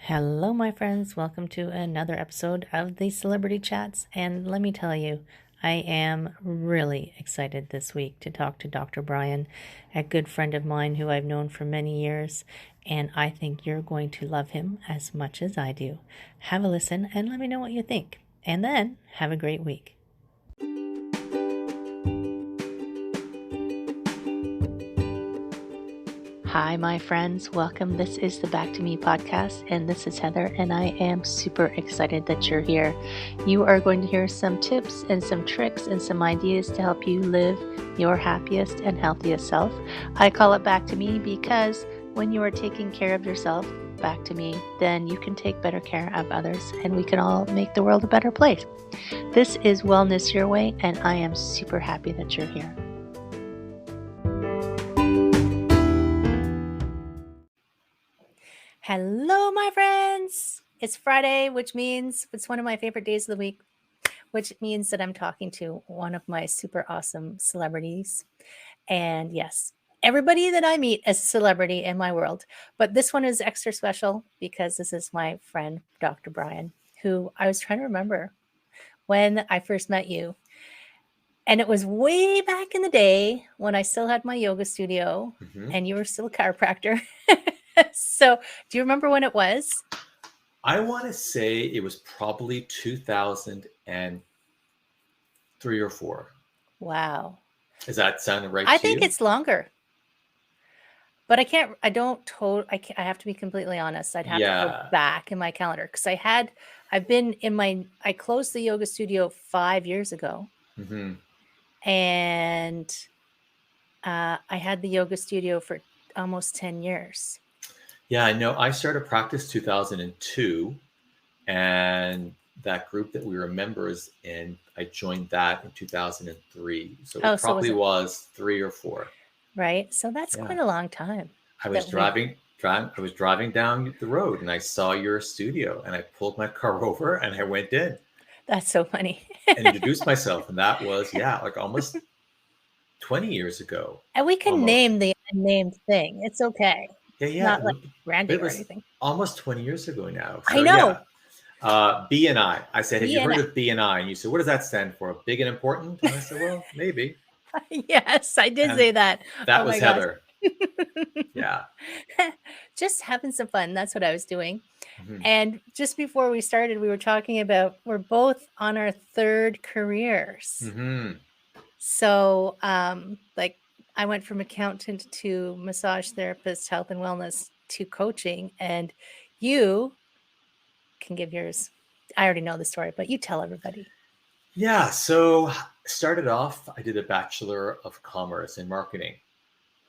Hello, my friends. Welcome to another episode of the Celebrity Chats. And let me tell you, I am really excited this week to talk to Dr. Brian, a good friend of mine who I've known for many years. And I think you're going to love him as much as I do. Have a listen and let me know what you think. And then have a great week. Hi, my friends. Welcome. This is the Back to Me podcast, and this is Heather, and I am super excited that you're here. You are going to hear some tips and some tricks and some ideas to help you live your happiest and healthiest self. I call it Back to Me because when you are taking care of yourself, back to me, then you can take better care of others, and we can all make the world a better place. This is Wellness Your Way, and I am super happy that you're here. Hello, my friends. It's Friday, which means it's one of my favorite days of the week, which means that I'm talking to one of my super awesome celebrities. And yes, everybody that I meet is a celebrity in my world, but this one is extra special because this is my friend, Dr. Brian, who I was trying to remember when I first met you. And it was way back in the day when I still had my yoga studio and you were still a chiropractor. So do you remember when it was? I want to say it was probably 2003 or 4. Wow. Is that sounding right I to think you? it's longer. But I have to be completely honest. I'd have to go back in my calendar because I closed the yoga studio 5 years ago. And I had the yoga studio for almost 10 years. Yeah, I know. I started practice 2002, and that group that we were members in, I joined that in 2003. So it probably was 3 or 4. Right. So that's quite a long time. I was driving down the road and I saw your studio and I pulled my car over and I went in. That's so funny. And introduced myself. And that was, like almost 20 years ago. And we can name the unnamed thing. It's okay. Yeah. Not like branding or anything. Almost 20 years ago now. So, I know. Yeah. B&I. I said, have you heard of B&I? And you said, what does that stand for? Big and important? And I said, well, maybe. Yes, I did say that. That was Heather. Yeah. Just having some fun. That's what I was doing. And just before we started, we were talking about we're both on our third careers. So I went from accountant to massage therapist, health and wellness to coaching, and you can give yours. I already know the story, but you tell everybody. Yeah. So started off, I did a Bachelor of Commerce in Marketing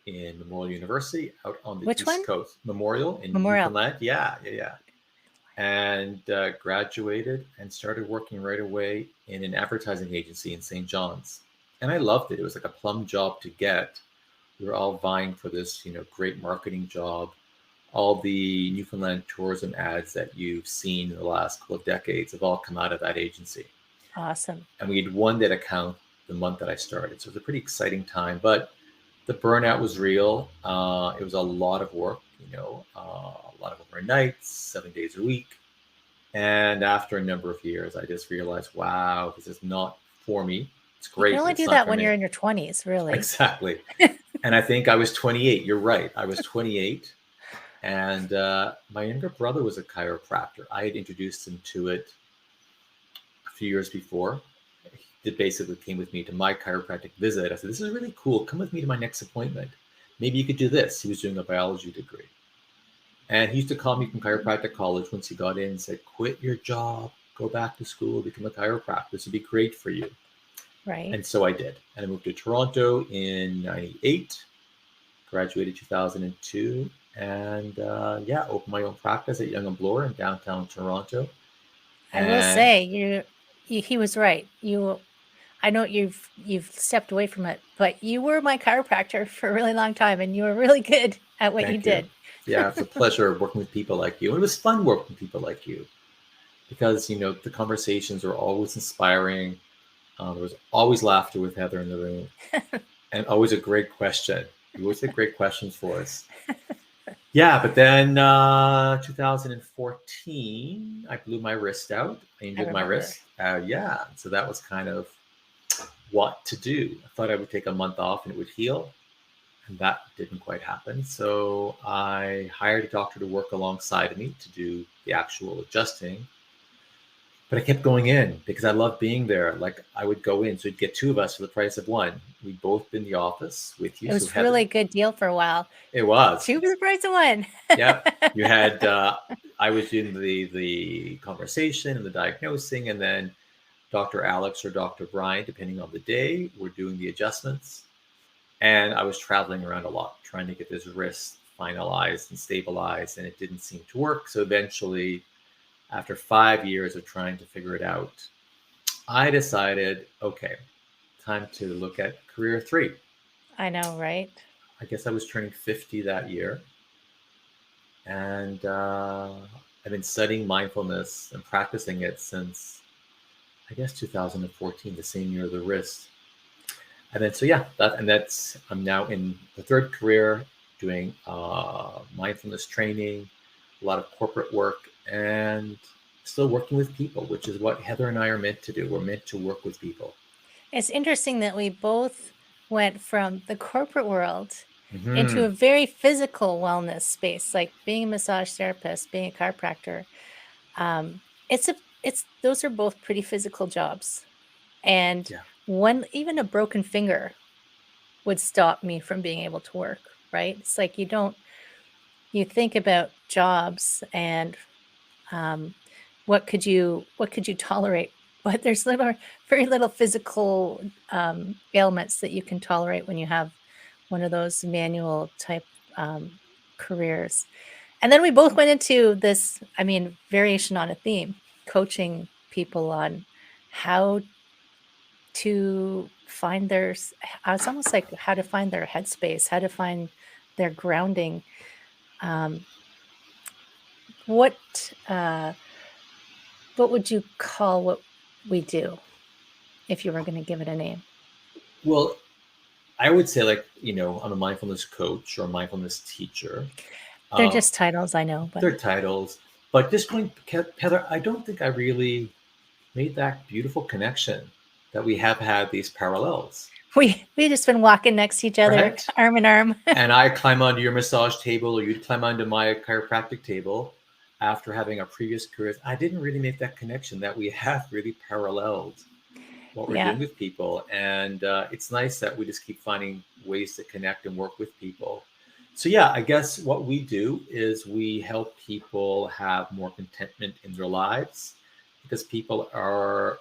in Memorial University out on the East Coast. Memorial in Newfoundland. Yeah. And graduated and started working right away in an advertising agency in St. John's. And I loved it. It was like a plum job to get. We were all vying for this, great marketing job. All the Newfoundland tourism ads that you've seen in the last couple of decades have all come out of that agency. Awesome. And we had won that account the month that I started. So it was a pretty exciting time, but the burnout was real. It was a lot of work, a lot of overnights, 7 days a week. And after a number of years, I just realized, wow, this is not for me. It's great. You can only do that when you're in your 20s, really. Exactly. And I think I was 28. You're right. I was 28. And my younger brother was a chiropractor. I had introduced him to it a few years before. He basically came with me to my chiropractic visit. I said, this is really cool. Come with me to my next appointment. Maybe you could do this. He was doing a biology degree. And he used to call me from chiropractic college once he got in and said, quit your job, go back to school, become a chiropractor. This would be great for you. Right. And so I did. And I moved to Toronto in 98, graduated 2002, and opened my own practice at Young and Bloor in downtown Toronto. I will say, he was right. I know you've stepped away from it, but you were my chiropractor for a really long time, and you were really good at what you did. Yeah, it's a pleasure working with people like you. And it was fun working with people like you because, the conversations are always inspiring. There was always laughter with Heather in the room and always a great question. You always had great questions for us. Yeah, but then 2014, I blew my wrist out. I injured my wrist. Yeah, so that was kind of what to do. I thought I would take a month off and it would heal, and that didn't quite happen. So I hired a doctor to work alongside me to do the actual adjusting. But I kept going in because I loved being there. Like I would go in, so you'd get two of us for the price of one. We'd both been in the office with you. It was really a good deal for a while. It was. Two for the price of one. Yep. You had, I was doing the conversation and the diagnosing, and then Dr. Alex or Dr. Brian, depending on the day, were doing the adjustments. And I was traveling around a lot, trying to get this wrist finalized and stabilized, and it didn't seem to work. So eventually, after 5 years of trying to figure it out, I decided, okay, time to look at career 3. I know, right? I guess I was turning 50 that year. And I've been studying mindfulness and practicing it since, I guess, 2014, the same year of the wrist. And then, so yeah, I'm now in the 3rd career doing mindfulness training, a lot of corporate work, and still working with people, which is what Heather and I are meant to do. We're meant to work with people. It's interesting that we both went from the corporate world into a very physical wellness space, like being a massage therapist, being a chiropractor. Those are both pretty physical jobs. And even a broken finger would stop me from being able to work, right? It's like you think about jobs and what could you tolerate? But there's very little physical ailments that you can tolerate when you have one of those manual type careers. And then we both went into this, variation on a theme, coaching people on how to find it's almost like how to find their headspace, how to find their grounding. What would you call what we do if you were going to give it a name? Well, I would say, I'm a mindfulness coach or a mindfulness teacher. They're just titles, I know. But they're titles. But this point, Heather, I don't think I really made that beautiful connection that we have had these parallels. We just been walking next to each other, right? Arm in arm. And I climb onto your massage table, or you'd climb onto my chiropractic table after having our previous careers. I didn't really make that connection that we have really paralleled what we're doing with people. And it's nice that we just keep finding ways to connect and work with people. So yeah, I guess what we do is we help people have more contentment in their lives because people are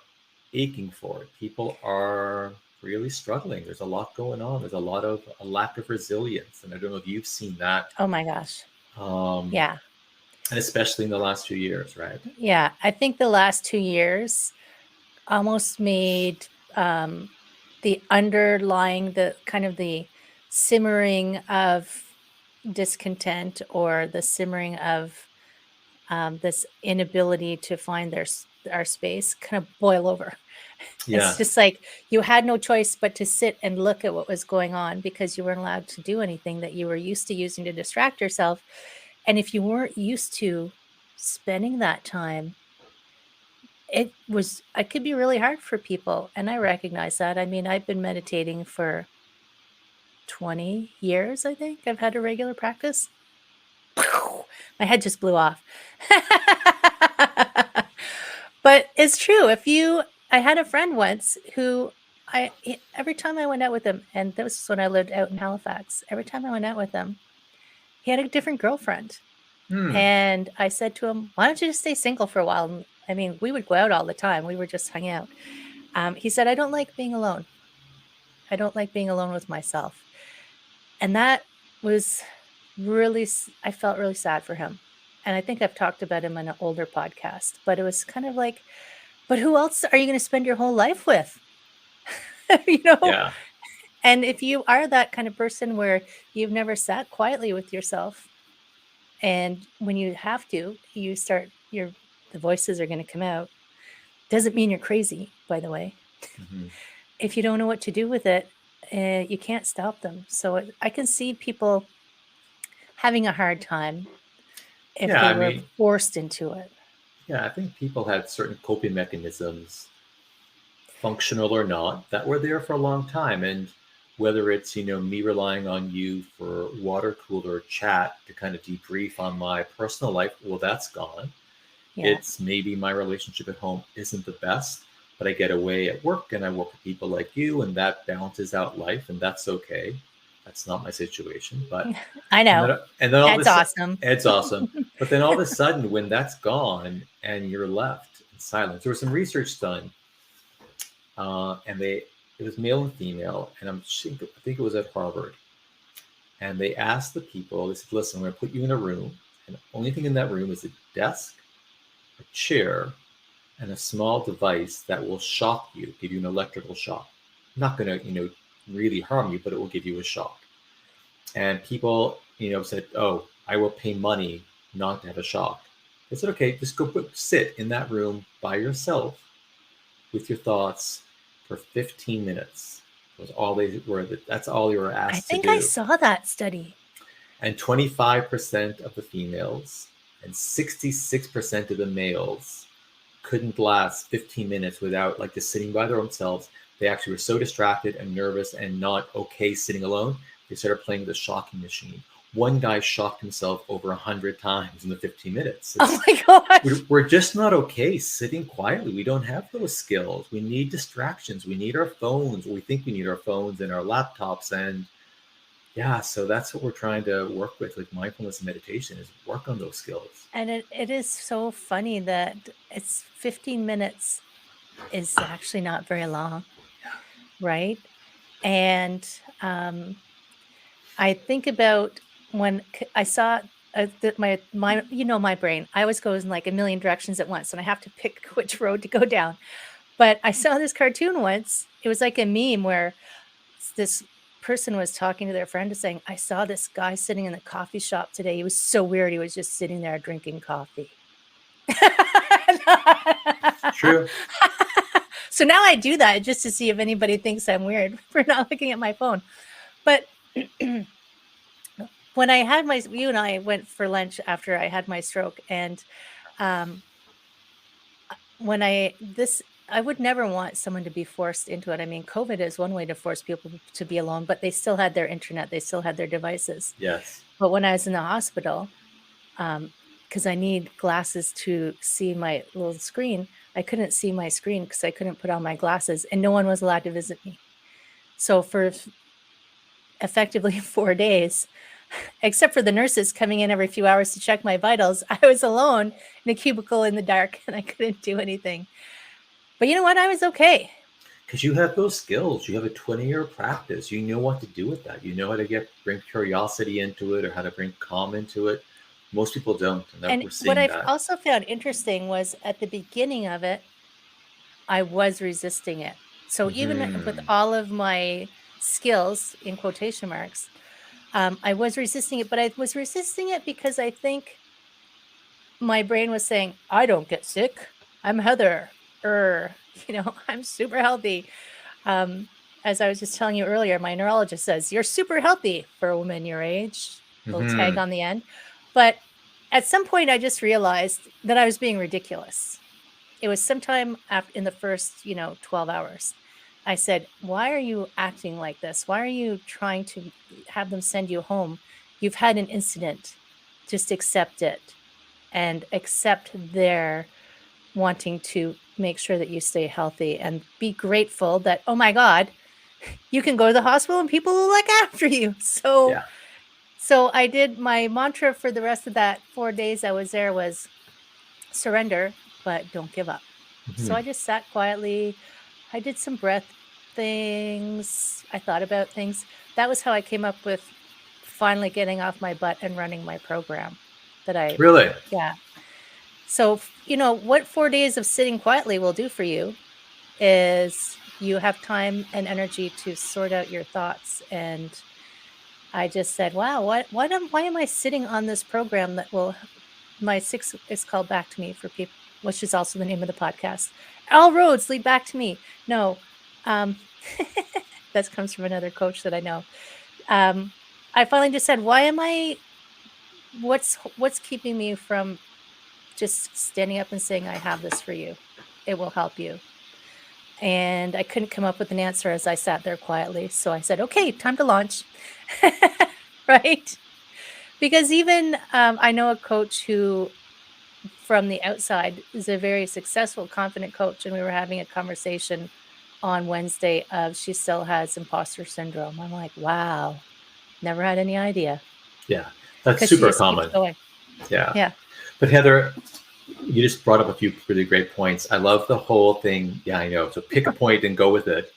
aching for it. People are really struggling. There's a lot going on. There's a lack of resilience. And I don't know if you've seen that. Oh my gosh. Yeah. And especially in the last 2 years, right? Yeah. I think the last 2 years almost made the underlying, the kind of the simmering of discontent or the simmering of this inability to find our space kind of boil over. Yeah. It's just like you had no choice but to sit and look at what was going on because you weren't allowed to do anything that you were used to using to distract yourself. And if you weren't used to spending that time, it could be really hard for people. And I recognize that. I mean, I've been meditating for 20 years, I think. I've had a regular practice. My head just blew off. But it's true. I had a friend once who every time I went out with him, and this was when I lived out in Halifax, every time I went out with him, he had a different girlfriend. And I said to him, why don't you just stay single for a while? I mean, we would go out all the time. We were just hanging out. He said, I don't like being alone. I don't like being alone with myself. And that was really, I felt really sad for him. And I think I've talked about him in an older podcast, but it was kind of like, but who else are you going to spend your whole life with? Yeah. And if you are that kind of person where you've never sat quietly with yourself, and when you have to, the voices are going to come out. Doesn't mean you're crazy, by the way. Mm-hmm. If you don't know what to do with it, you can't stop them. So I can see people having a hard time if they were forced into it. Yeah, I think people had certain coping mechanisms, functional or not, that were there for a long time. And whether it's, me relying on you for water cooler chat to kind of debrief on my personal life, well, that's gone. Yeah. It's maybe my relationship at home isn't the best, but I get away at work and I work with people like you, and that balances out life, and that's okay. That's not my situation, but I know. And then all that's awesome. It's awesome. But then all of a sudden, when that's gone and you're left in silence, there was some research done, and it was male and female, and I think it was at Harvard. And they asked the people, they said, listen, I'm going to put you in a room, and the only thing in that room is a desk, a chair, and a small device that will shock you, give you an electrical shock. Not going to, really harm you, but it will give you a shock. And people, said, oh, I will pay money not to have a shock. I said, okay, just go sit in that room by yourself with your thoughts for 15 minutes. That's all they were asked to do. I think I saw that study. And 25% of the females and 66% of the males couldn't last 15 minutes without just sitting by themselves. They actually were so distracted and nervous and not okay sitting alone. They started playing the shocking machine. One guy shocked himself over 100 times in the 15 minutes. Oh my gosh. We're just not okay sitting quietly. We don't have those skills. We need distractions. We need our phones. We think we need our phones and our laptops. And yeah, so that's what we're trying to work with mindfulness and meditation, is work on those skills. And it is so funny that it's 15 minutes is actually not very long, right? And I think about when I saw my brain, I always goes in a million directions at once, and I have to pick which road to go down. But I saw this cartoon once. It was like a meme where this person was talking to their friend and saying, I saw this guy sitting in the coffee shop today. He was so weird. He was just sitting there drinking coffee. True. So now I do that just to see if anybody thinks I'm weird for not looking at my phone. But when I had you and I went for lunch after I had my stroke, and when I would never want someone to be forced into it. I mean, COVID is one way to force people to be alone, but they still had their internet, they still had their devices. Yes. But when I was in the hospital, because I need glasses to see my little screen, I couldn't see my screen because I couldn't put on my glasses, and no one was allowed to visit me. So for effectively 4 days, except for the nurses coming in every few hours to check my vitals, I was alone in a cubicle in the dark, and I couldn't do anything. But you know what? I was okay. Because you have those skills. You have a 20-year practice. You know what to do with that. You know how to bring curiosity into it, or how to bring calm into it. Most people don't. And what I've also found interesting was at the beginning of it, I was resisting it. So even with all of my skills, in quotation marks, I was resisting it, but I was resisting it because I think my brain was saying, I don't get sick. I'm Heather. I'm super healthy. As I was just telling you earlier, my neurologist says, you're super healthy for a woman your age. Little tag on the end. But at some point, I just realized that I was being ridiculous. It was sometime in the first, 12 hours. I said, why are you acting like this? Why are you trying to have them send you home? You've had an incident. Just accept it, and accept their wanting to make sure that you stay healthy, and be grateful that, oh my God, you can go to the hospital and people will look after you. So I did, my mantra for the rest of that 4 days I was there was surrender, but don't give up. So I just sat quietly. I did some breath things. I thought about things. That was how I came up with finally getting off my butt and running my program. Really? Yeah. So, what 4 days of sitting quietly will do for you is you have time and energy to sort out your thoughts. And I just said, wow, why am I sitting on this program that my 6 is called Back to Me for people, which is also the name of the podcast. All roads lead back to me. No, that comes from another coach that I know. I finally just said, why am I what's keeping me from just standing up and saying, I have this for you. It will help you. And I couldn't come up with an answer as I sat there quietly. So I said, okay, time to launch. Right? Because even I know a coach who, from the outside, is a very successful, confident coach. And we were having a conversation on Wednesday of she still has imposter syndrome. I'm like, wow, never had any idea. Yeah, that's Because she super just keeps common. going. Yeah. Yeah. But Heather, you just brought up a few really great points. I love the whole thing. Yeah, I know. So pick a point and go with it.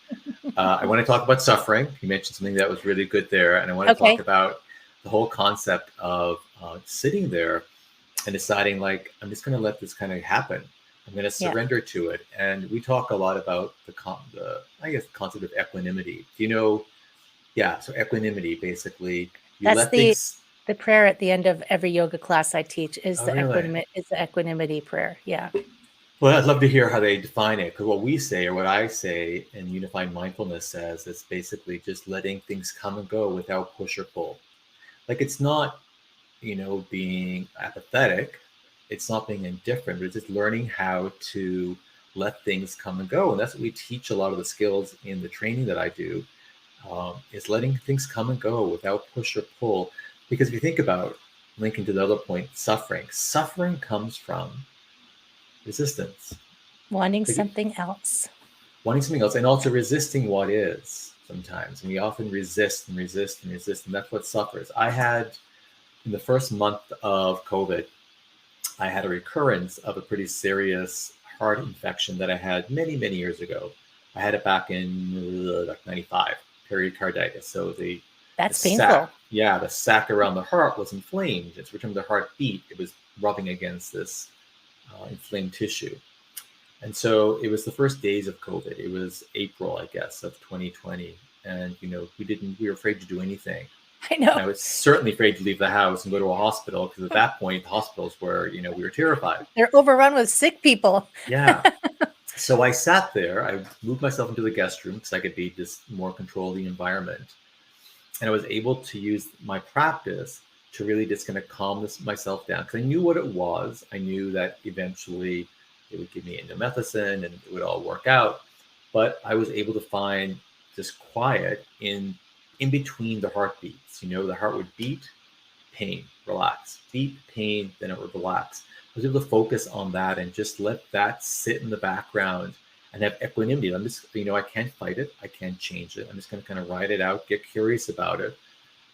I want to talk about suffering. You mentioned something that was really good there. And I want to talk about the whole concept of sitting there and deciding, like, I'm just going to let this kind of happen. I'm going to surrender to it. And we talk a lot about the concept of equanimity. Do you know? Yeah. So equanimity, basically, you That's let things. The prayer at the end of every yoga class I teach is Oh, really? the equanimity prayer. Yeah. Well, I'd love to hear how they define it, because what we say, or what I say, and Unified Mindfulness says, it's basically just letting things come and go without push or pull. Like, it's not, being apathetic, it's not being indifferent, but it's just learning how to let things come and go. And that's what we teach a lot of the skills in the training that I do, is letting things come and go without push or pull. Because if you think about, linking to the other point, suffering comes from resistance. Wanting something else. And also resisting what is sometimes. And we often resist and resist and resist, and that's what suffers. I had, in the first month of COVID, I had a recurrence of a pretty serious heart infection that I had many, many years ago. I had it back in like 95, pericarditis. So That's the painful. the sac around the heart was inflamed. It's every time the heart beat, it was rubbing against this inflamed tissue. And so it was the first days of COVID. It was April, I guess, of 2020. And, we were afraid to do anything. I know. And I was certainly afraid to leave the house and go to a hospital, because at that point, the hospitals were, we were terrified. They're overrun with sick people. Yeah. So I sat there, I moved myself into the guest room because I could be just more control of the environment. And I was able to use my practice to really just kind of calm myself down, because I knew what it was. I knew that eventually it would give me endomethacin and it would all work out. But I was able to find just quiet in between the heartbeats. The heart would beat, pain, relax, beat, pain, then it would relax. I was able to focus on that and just let that sit in the background and have equanimity. I'm just, I can't fight it. I can't change it. I'm just going to kind of ride it out, get curious about it.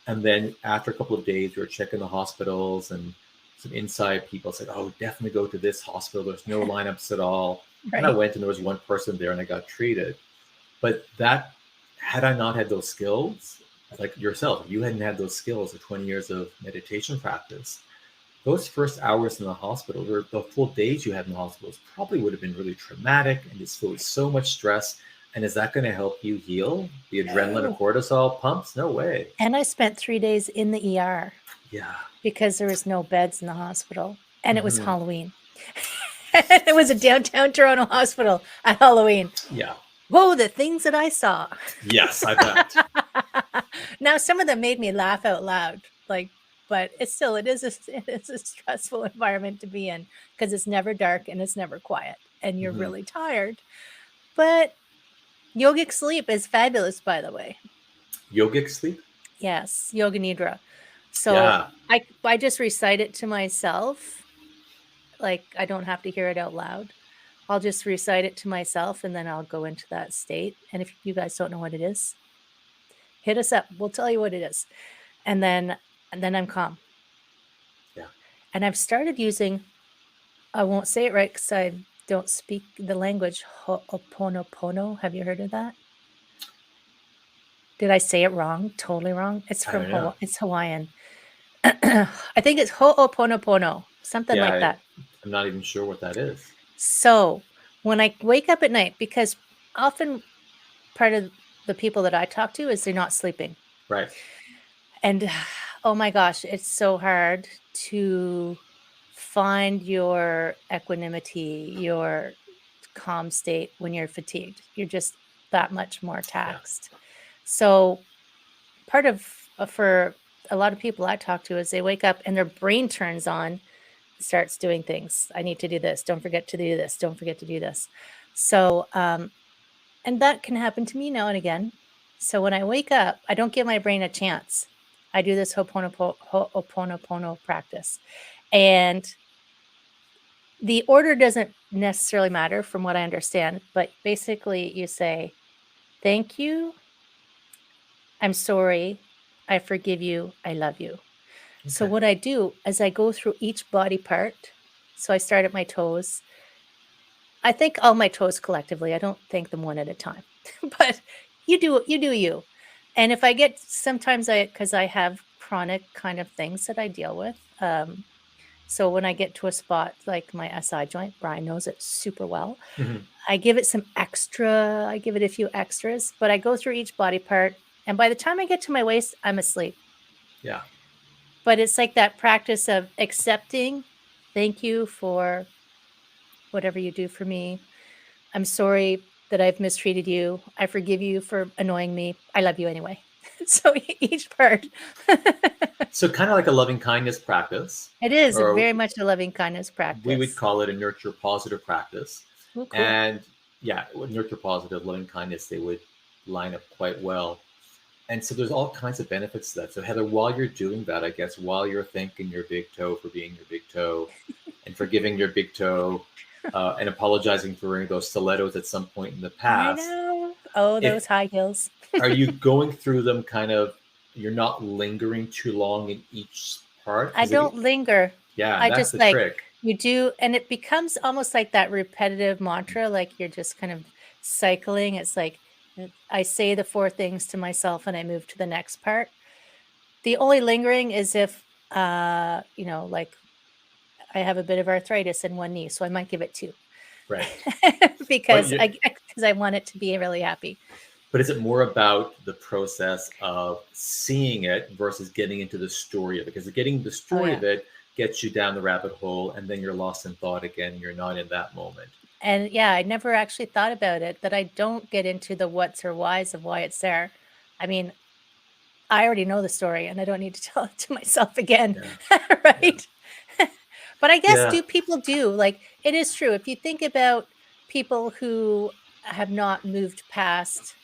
And then after a couple of days, we were checking the hospitals, and some inside people said, oh, definitely go to this hospital. There's no lineups at all. Right. And I went, and there was one person there, and I got treated. But had I not had those skills, like yourself, if you hadn't had those skills of 20 years of meditation practice, those first hours in the hospital, or the full days you had in the hospitals, probably would have been really traumatic and just filled with so much stress. And is that going to help you heal? The adrenaline and cortisol pumps? No way. And I spent 3 days in the ER. Yeah. Because there was no beds in the hospital. And it was Halloween. It was a downtown Toronto hospital at Halloween. Yeah. Whoa, the things that I saw. Yes, I bet. Now, some of them made me laugh out loud. But it is a stressful environment to be in, because it's never dark and it's never quiet, and you're really tired. But yogic sleep is fabulous, by the way. Yogic sleep? Yes, yoga nidra. So I just recite it to myself. Like, I don't have to hear it out loud. I'll just recite it to myself, and then I'll go into that state. And if you guys don't know what it is, hit us up. We'll tell you what it is. And then I'm calm. Yeah. And I've started using, I won't say it right because I don't speak the language, Ho'oponopono. Have you heard of that? Did I say it wrong? Totally wrong? It's from it's Hawaiian. I think it's Ho'oponopono, something like that. I'm not even sure what that is. So when I wake up at night, because often part of the people that I talk to is they're not sleeping. Right. And oh my gosh, it's so hard to find your equanimity, your calm state when you're fatigued. You're just that much more taxed. Yeah. So part of for a lot of people I talk to is they wake up and their brain turns on, starts doing things. I need to do this. Don't forget to do this. Don't forget to do this. So, and that can happen to me now and again. So when I wake up, I don't give my brain a chance. I do this Ho'oponopono practice. And the order doesn't necessarily matter from what I understand, but basically you say, thank you, I'm sorry, I forgive you, I love you. Okay. So what I do is I go through each body part. So I start at my toes. I thank all my toes collectively. I don't thank them one at a time, but you do you. And if I get, sometimes because I have chronic kind of things that I deal with. So when I get to a spot like my SI joint, Brian knows it super well. Mm-hmm. I give it a few extras, but I go through each body part. And by the time I get to my waist, I'm asleep. Yeah. But it's like that practice of accepting, thank you for whatever you do for me. I'm sorry that I've mistreated you. I forgive you for annoying me. I love you anyway. So each part. So kind of like a loving kindness practice. It is very much a loving kindness practice. We would call it a nurture positive practice. Oh, cool. And yeah, nurture positive, loving kindness, they would line up quite well. And so there's all kinds of benefits to that. So Heather, while you're doing that, I guess, while you're thanking your big toe for being your big toe and forgiving your big toe and apologizing for wearing those stilettos at some point in the past. I know. Oh, those high heels. Are you going through them kind of, you're not lingering too long in each part? I don't linger. Yeah, I that's just the trick. You do, and it becomes almost like that repetitive mantra, like you're just kind of cycling. It's like I say the 4 things to myself and I move to the next part. The only lingering is if, like I have a bit of arthritis in one knee, so I might give it 2. Right. because I want it to be really happy. But is it more about the process of seeing it versus getting into the story of it? Because getting the story of it gets you down the rabbit hole, and then you're lost in thought again. You're not in that moment. And yeah, I never actually thought about it, that I don't get into the what's or whys of why it's there. I mean, I already know the story and I don't need to tell it to myself again. Yeah. Right. Yeah. But I guess do people do, like, it is true. If you think about people who have not moved past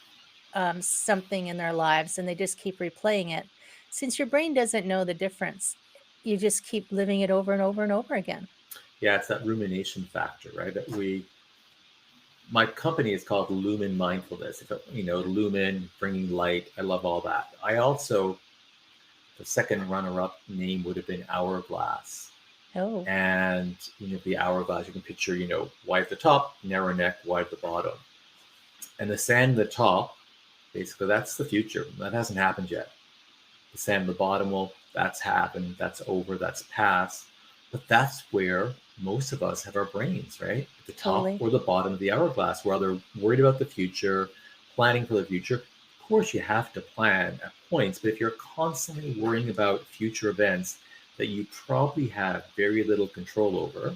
something in their lives and they just keep replaying it, since your brain doesn't know the difference, you just keep living it over and over and over again. Yeah, it's that rumination factor, right? That my company is called Lumen Mindfulness. Lumen, bringing light. I love all that. I also, the second runner-up name would have been Hourglass. Oh. And the hourglass, you can picture, wide at the top, narrow neck, wide at the bottom. And the sand at the top, basically, that's the future. That hasn't happened yet. The sand at the bottom, that's happened, that's over, that's past. But that's where most of us have our brains, right? At the top or the bottom of the hourglass, where they're worried about the future, planning for the future. Of course, you have to plan at points, but if you're constantly worrying about future events that you probably have very little control over,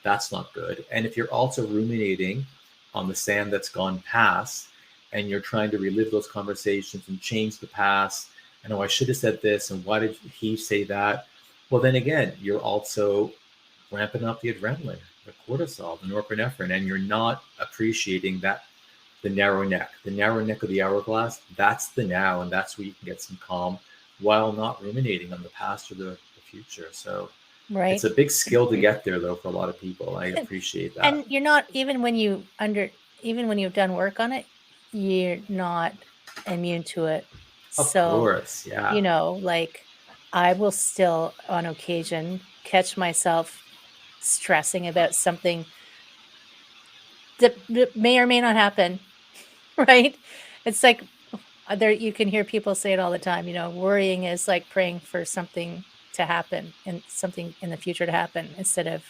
that's not good. And if you're also ruminating on the sand that's gone past, and you're trying to relive those conversations and change the past, and I should have said this, and why did he say that? Well, then again, you're also ramping up the adrenaline, the cortisol, the norepinephrine, and you're not appreciating that the narrow neck of the hourglass. That's the now, and that's where you can get some calm while not ruminating on the past or the future. So it's a big skill to get there, though, for a lot of people. I appreciate that. And you're not, even when you've done work on it, you're not immune to it. Of course, yeah. Like I will still on occasion catch myself stressing about something that may or may not happen, right? It's like you can hear people say it all the time, worrying is like praying for something to happen and something in the future to happen instead of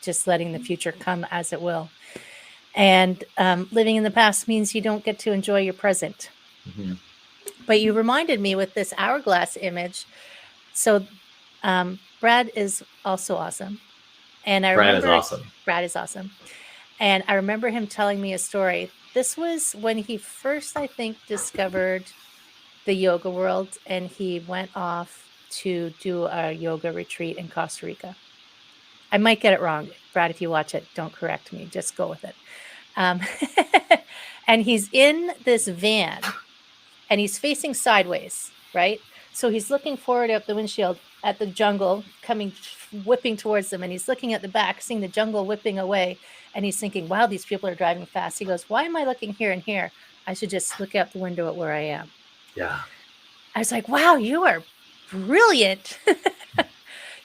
just letting the future come as it will. And living in the past means you don't get to enjoy your present. Mm-hmm. But you reminded me with this hourglass image. So Brad is also awesome. And Brad is awesome. And I remember him telling me a story. This was when he first, I think, discovered the yoga world, and he went off to do a yoga retreat in Costa Rica. I might get it wrong. Brad, if you watch it, don't correct me. Just go with it. And he's in this van, and he's facing sideways, right? So he's looking forward out the windshield at the jungle coming, whipping towards them. And he's looking at the back, seeing the jungle whipping away. And he's thinking, wow, these people are driving fast. He goes, why am I looking here and here? I should just look out the window at where I am. Yeah. I was like, wow, you are brilliant.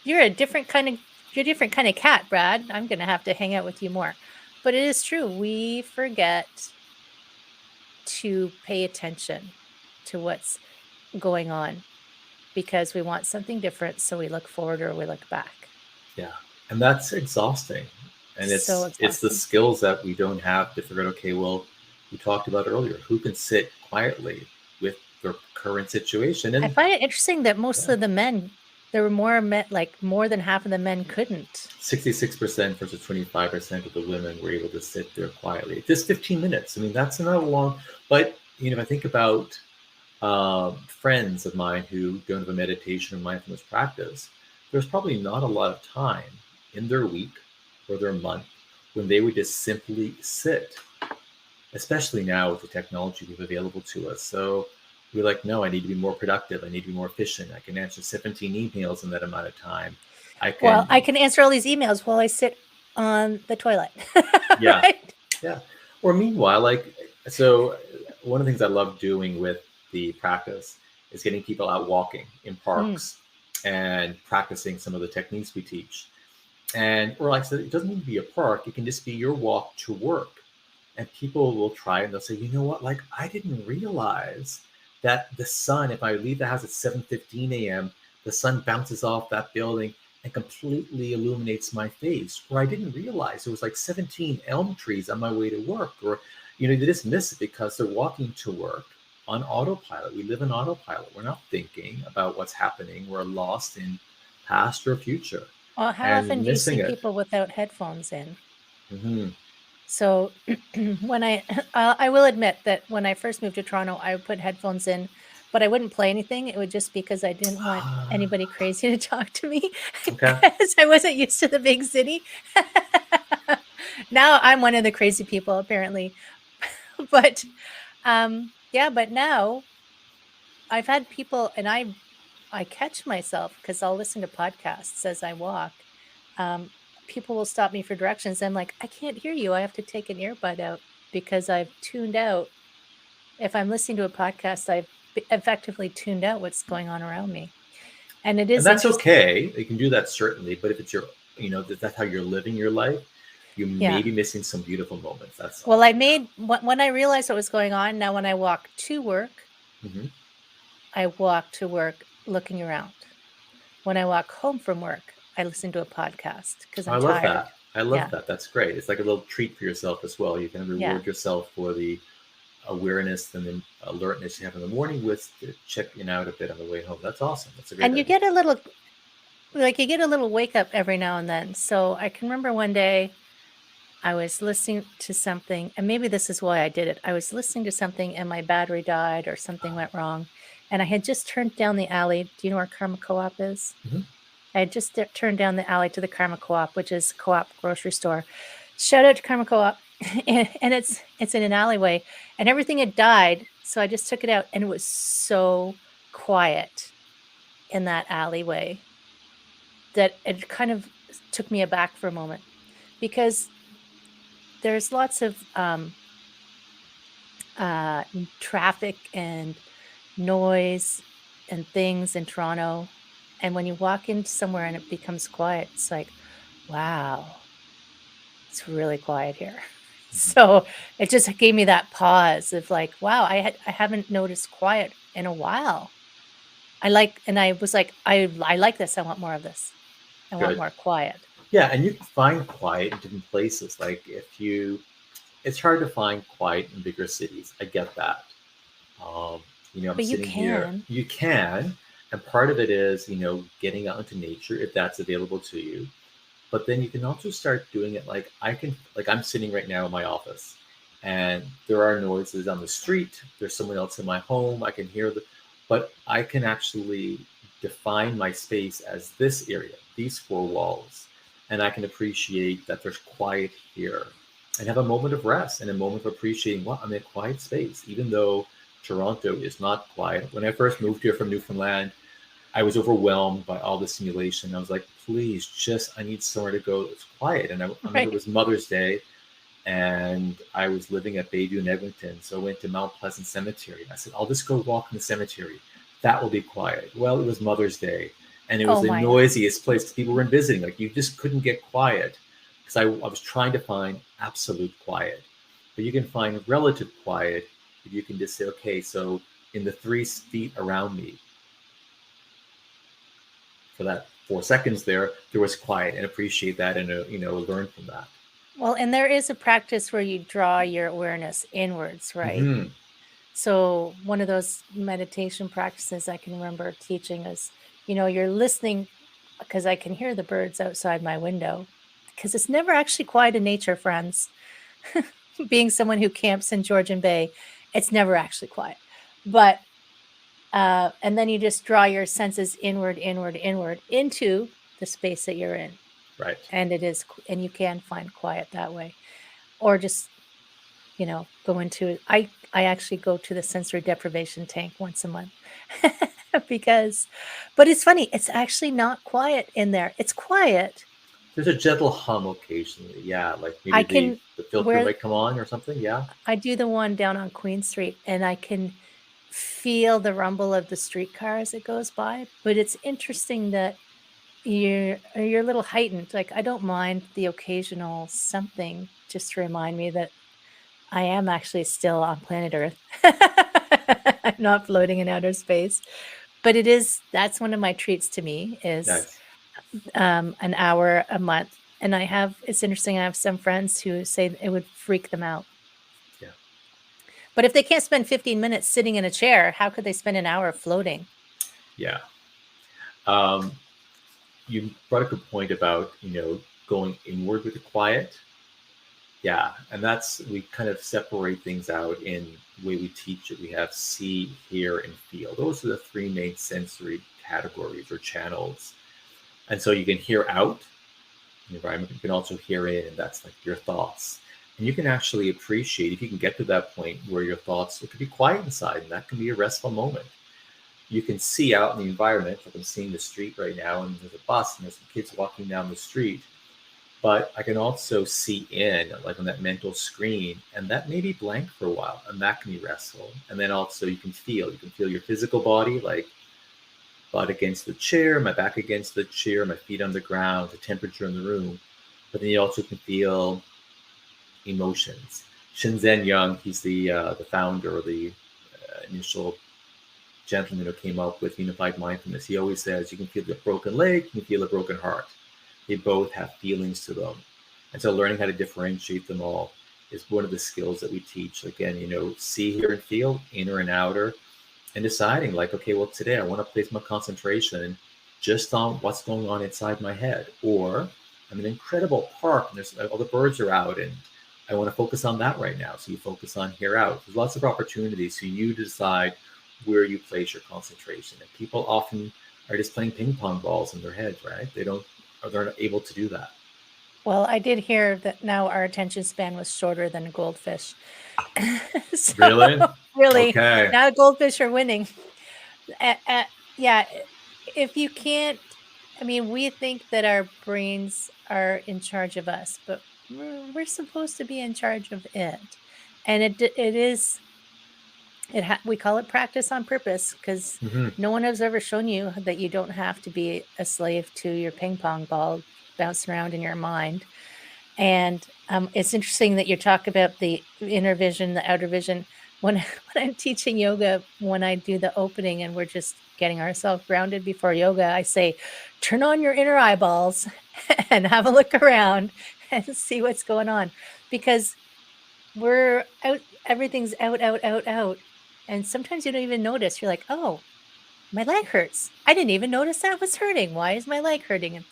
You're a different kind of cat, Brad. I'm going to have to hang out with you more. But it is true. We forget to pay attention to what's going on because we want something different. So we look forward or we look back. Yeah. And that's exhausting. And it's the skills that we don't have to figure out, okay, well, we talked about earlier, who can sit quietly with their current situation. And I find it interesting that most of the men, there were more men, like more than half of the men couldn't. 66% versus 25% of the women were able to sit there quietly. Just 15 minutes. I mean, that's not a long, but if I think about friends of mine who don't have a meditation or mindfulness practice, there's probably not a lot of time in their week or their month when they would just simply sit, especially now with the technology we have available to us. So we're like, no, I need to be more productive. I need to be more efficient. I can answer 17 emails in that amount of time. I can answer all these emails while I sit on the toilet. Yeah. Right? Yeah. Or meanwhile, so one of the things I love doing with the practice is getting people out walking in parks and practicing some of the techniques we teach. Or like I said, it doesn't need to be a park. It can just be your walk to work. And people will try and they'll say, you know what, I didn't realize that the sun, if I leave the house at 7:15 a.m., the sun bounces off that building and completely illuminates my face. Or I didn't realize there was 17 elm trees on my way to work. Or, they just miss it because they're walking to work on autopilot. We live in autopilot. We're not thinking about what's happening. We're lost in past or future. Well, how often do you see people without headphones in? Mm-hmm. So when I will admit that when I first moved to Toronto, I would put headphones in, but I wouldn't play anything. It would just because I didn't want anybody crazy to talk to me because I wasn't used to the big city. Now I'm one of the crazy people, apparently. But but now I've had people, and I catch myself because I'll listen to podcasts as I walk. People will stop me for directions. I'm like, I can't hear you. I have to take an earbud out because I've tuned out. If I'm listening to a podcast, I've effectively tuned out what's going on around me. And it is. And that's okay. You can do that certainly. But if it's your, that's how you're living your life, you may be missing some beautiful moments. That's all. Well, when I realized what was going on, now when I walk to work, I walk to work looking around. When I walk home from work, I listen to a podcast because I'm tired. That. I love that. That's great. It's like a little treat for yourself as well. You can reward yourself for the awareness and the alertness you have in the morning with checking out a bit on the way home. That's awesome. That's a great idea. You get a little wake up every now and then. So I can remember one day I was listening to something, and maybe this is why I did it. I was listening to something and my battery died or something went wrong. And I had just turned down the alley. Do you know where Karma Co-op is? Mm-hmm. I had just turned down the alley to the Karma Co-op, which is co-op grocery store. Shout out to Karma Co-op. and it's in an alleyway. And everything had died. So I just took it out. And it was so quiet in that alleyway that it kind of took me aback for a moment. Because there's lots of traffic and noise and things in Toronto. And when you walk into somewhere and it becomes quiet, it's like, wow, it's really quiet here. So it just gave me that pause of like, wow, I haven't noticed quiet in a while. I was like, I like this. I want more of this. I want more quiet. Yeah, and you can find quiet in different places. It's hard to find quiet in bigger cities. I get that. But you can. You can. And part of it is, getting out into nature if that's available to you. But then you can also start doing it I'm sitting right now in my office and there are noises on the street. There's someone else in my home. I can hear but I can actually define my space as this area, these four walls, and I can appreciate that there's quiet here and have a moment of rest and a moment of appreciating, wow, I'm in a quiet space, even though Toronto is not quiet. When I first moved here from Newfoundland, I was overwhelmed by all the stimulation. I was like, please, I need somewhere to go that's quiet. And I remember it was Mother's Day, and I was living at Bayview in Eglinton. So I went to Mount Pleasant Cemetery. I said, I'll just go walk in the cemetery. That will be quiet. Well, it was Mother's Day, and it was the noisiest place because people were visiting. Like, you just couldn't get quiet because I was trying to find absolute quiet. But you can find relative quiet if you can just say, okay, so in the 3 feet around me, for that 4 seconds there was quiet, and appreciate that and learn from that. Well, and there is a practice where you draw your awareness inwards, right? Mm-hmm. So one of those meditation practices I can remember teaching is, you're listening, because I can hear the birds outside my window, because it's never actually quiet in nature, friends. Being someone who camps in Georgian Bay, it's never actually quiet. But and then you just draw your senses inward into the space that you're in. Right. And you can find quiet that way. Or just, go into it. I actually go to the sensory deprivation tank once a month but it's funny. It's actually not quiet in there. It's quiet. There's a gentle hum occasionally. Yeah. Like maybe the filter might come on or something. Yeah. I do the one down on Queen Street, and I can feel the rumble of the streetcar as it goes by. But it's interesting that you're a little heightened. Like, I don't mind the occasional something just to remind me that I am actually still on planet Earth. I'm not floating in outer space. But that's one of my treats to me is nice. An hour a month. And it's interesting, I have some friends who say it would freak them out. Yeah. But if they can't spend 15 minutes sitting in a chair, how could they spend an hour floating? Yeah. You brought a good point about, going inward with the quiet. Yeah. And we kind of separate things out in the way we teach it. We have see, hear, and feel. Those are the 3 main sensory categories or channels. And so you can hear out the environment. You can also hear in, and that's like your thoughts. And you can actually appreciate, if you can get to that point where your thoughts, it could be quiet inside, and that can be a restful moment. You can see out in the environment, like I'm seeing the street right now, and there's a bus, and there's some kids walking down the street. But I can also see in, like on that mental screen, and that may be blank for a while, and that can be restful. And then also you can feel your physical body, like butt against the chair, my back against the chair, my feet on the ground, the temperature in the room. But then you also can feel emotions. Shinzen Young, he's the founder, or the initial gentleman who came up with unified mindfulness. He always says you can feel the broken leg, you can feel a broken heart. They both have feelings to them. And so learning how to differentiate them all is one of the skills that we teach. Again, see, hear, and feel, inner and outer, and deciding like, okay, well, today I want to place my concentration just on what's going on inside my head. Or I'm in an incredible park and all the birds are out, and I want to focus on that right now. So you focus on hear out. There's lots of opportunities. So you decide where you place your concentration. And people often are just playing ping pong balls in their heads, right? They're not able to do that. Well, I did hear that now our attention span was shorter than a goldfish. So, really? Really. Okay. Now goldfish are winning. Yeah. If you can't, we think that our brains are in charge of us, but we're supposed to be in charge of it. And it is, we call it practice on purpose, because no one has ever shown you that you don't have to be a slave to your ping pong ball bouncing around in your mind. And it's interesting that you talk about the inner vision, the outer vision. When I'm teaching yoga, when I do the opening and we're just getting ourselves grounded before yoga, I say, turn on your inner eyeballs and have a look around and see what's going on. Because we're out, everything's out. And sometimes you don't even notice. You're like, oh, my leg hurts. I didn't even notice that was hurting. Why is my leg hurting? And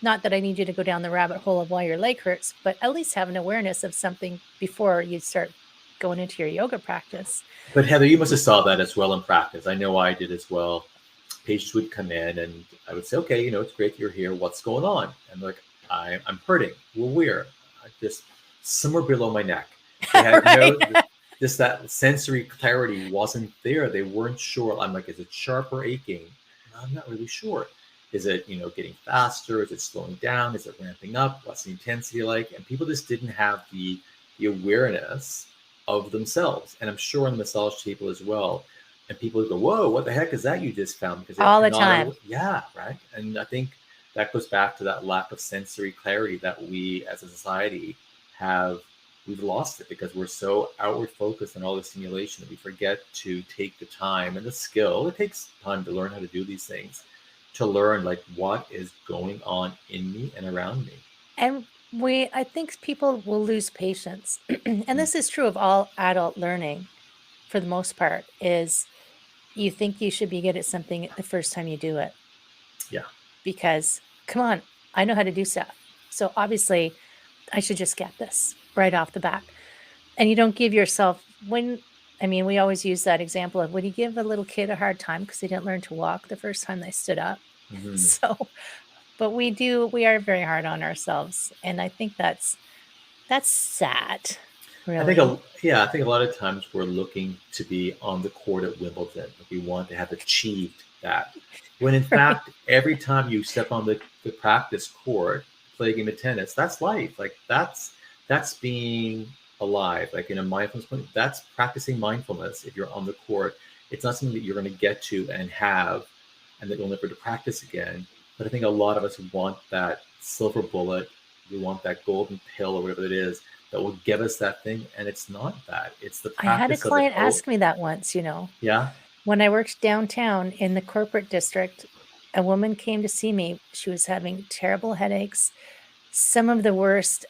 not that I need you to go down the rabbit hole of why your leg hurts, but at least have an awareness of something before you start going into your yoga practice. But Heather, you must have saw that as well in practice. I know I did as well. Patients would come in and I would say, okay, it's great that you're here. What's going on? And like, I'm hurting. Well, where? Just somewhere below my neck. They had Right. just that sensory clarity wasn't there. They weren't sure. I'm like, is it sharp or aching? I'm not really sure. Is it, getting faster? Is it slowing down? Is it ramping up? What's the intensity like? And people just didn't have the awareness of themselves. And I'm sure on the massage table as well. And people would go, whoa, what the heck is that you just found? Because All they're the not, time. yeah, right. And I think that goes back to that lack of sensory clarity that we as a society have. We've lost it because we're so outward focused on all the stimulation that we forget to take the time and the skill. It takes time to learn how to do these things, to learn like what is going on in me and around me. And I think people will lose patience. And this is true of all adult learning for the most part, is you think you should be good at something the first time you do it. Yeah. Because, come on, I know how to do stuff. So obviously, I should just get this right off the bat. And you don't give yourself, we always use that example of when you give a little kid a hard time because they didn't learn to walk the first time they stood up. Mm-hmm. So, but we are very hard on ourselves. And I think that's sad. Really. I think a lot of times we're looking to be on the court at Wimbledon. We want to have achieved that. When in fact, every time you step on the practice court, play a game of tennis, that's life. Like that's being alive. Like in a mindfulness point, that's practicing mindfulness. If you're on the court, it's not something that you're going to get to and have, and that you'll never to practice again. But I think a lot of us want that silver bullet. We want that golden pill or whatever it is that will give us that thing, and it's not that. It's the practice. I had a client ask me that once. Yeah. When I worked downtown in the corporate district, a woman came to see me. She was having terrible headaches, some of the worst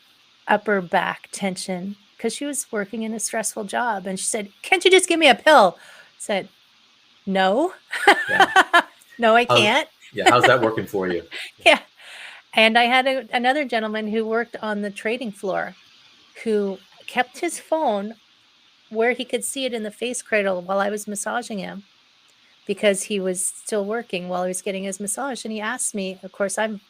upper back tension, because she was working in a stressful job. And she said, "Can't you just give me a pill?" I said, "No, Yeah. no, I can't." How's that working for you? Yeah. And I had another gentleman who worked on the trading floor who kept his phone where he could see it in the face cradle while I was massaging him, because he was still working while he was getting his massage. And he asked me, of course, I'm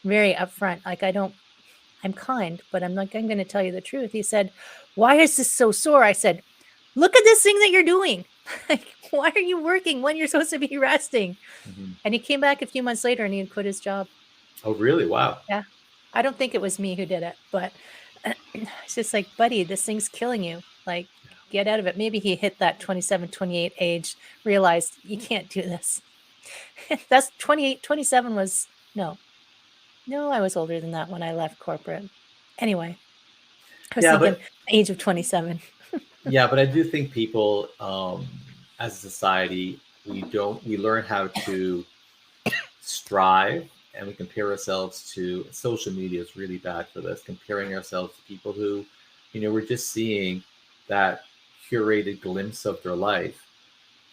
very upfront. Like I'm kind, but I'm going to tell you the truth. He said, "Why is this so sore?" I said, "Look at this thing that you're doing. Like, why are you working when you're supposed to be resting?" Mm-hmm. And he came back a few months later and he had quit his job. Oh, really? Wow. Yeah. I don't think it was me who did it, but it's just like, buddy, this thing's killing you. Like, get out of it. Maybe he hit that 27, 28 age, realized you can't do this. That's 28, 27 was, no, I was older than that when I left corporate. Anyway, I was thinking age of 27. Yeah, but I do think people, as a society, we learn how to strive, and we compare ourselves to, social media is really bad for this, comparing ourselves to people who, we're just seeing that curated glimpse of their life,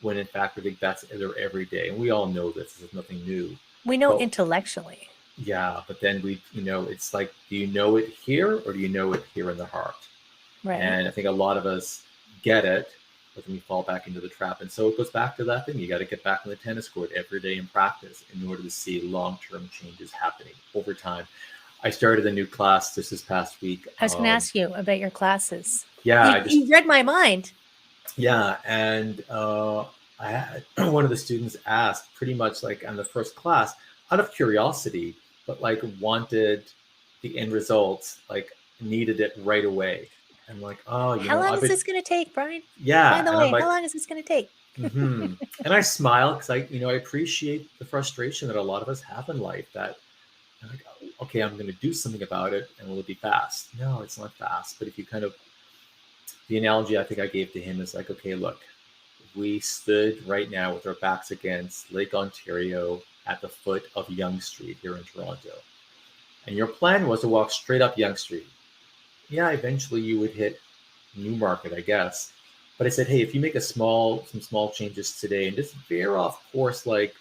when in fact we think that's their everyday. And we all know this is nothing new. We know intellectually. Yeah, but then it's like, do you know it here, or do you know it here in the heart? Right. And I think a lot of us get it, but then we fall back into the trap. And so it goes back to that thing. You got to get back on the tennis court every day in practice in order to see long-term changes happening over time. I started a new class this past week. I was going to ask you about your classes. Yeah. You read my mind. Yeah. And I had one of the students asked, pretty much like on the first class, out of curiosity, but like wanted the end results, like needed it right away. I'm like, oh, how long is this going to take, Brian? Yeah. By the way, how long is this going to take? Mm-hmm. And I smile because I appreciate the frustration that a lot of us have in life, that like, okay, I'm going to do something about it, and will it be fast? No, it's not fast. But if you the analogy I think I gave to him is like, okay, look, we stood right now with our backs against Lake Ontario at the foot of Yonge Street here in Toronto. And your plan was to walk straight up Yonge Street. Yeah, eventually you would hit Newmarket, I guess. But I said, hey, if you make some small changes today and just veer off course like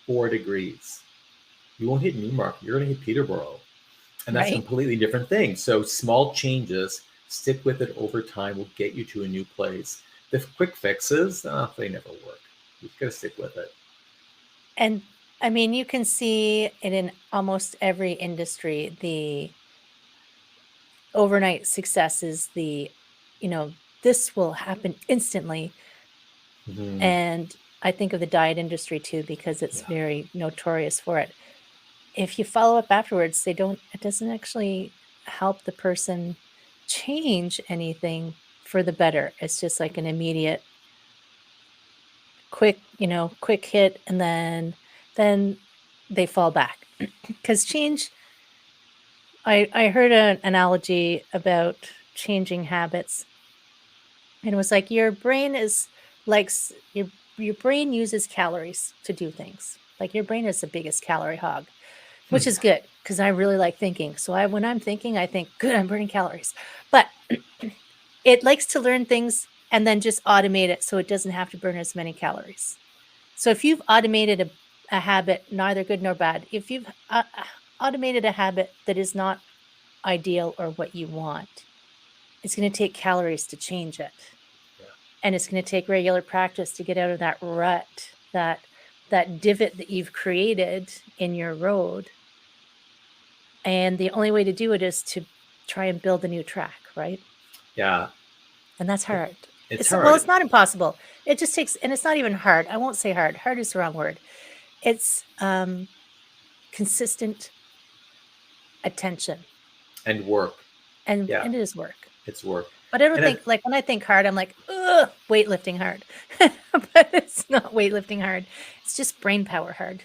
4 degrees, you won't hit Newmarket. You're going to hit Peterborough. And that's a completely different thing. So small changes Stick with it over time will get you to a new place. The quick fixes, they never work. You've got to stick with it. And I mean, you can see it in almost every industry. The overnight success is this will happen instantly. Mm-hmm. And I think of the diet industry too, because it's very notorious for it. If you follow up afterwards, it doesn't actually help the person change anything for the better. It's just like an immediate quick hit, and then they fall back. Because change, I heard an analogy about changing habits, and it was like your brain is like your brain uses calories to do things. Like your brain is the biggest calorie hog, which is good because I really like thinking. So when I'm thinking, I think, good, I'm burning calories. But it likes to learn things and then just automate it so it doesn't have to burn as many calories. So if you've automated a habit, neither good nor bad, if you've automated a habit that is not ideal or what you want, it's going to take calories to change it. Yeah. And it's going to take regular practice to get out of that rut, that divot that you've created in your road. And the only way to do it is to try and build a new track, right? Yeah. And that's hard. It's hard. Well, it's not impossible. It just takes, and it's not even hard. I won't say hard. Hard is the wrong word. It's consistent attention. And work. And it is work. It's work. But I don't think, like when I think hard, I'm like, ugh, weightlifting hard. But it's not weightlifting hard. It's just brain power hard.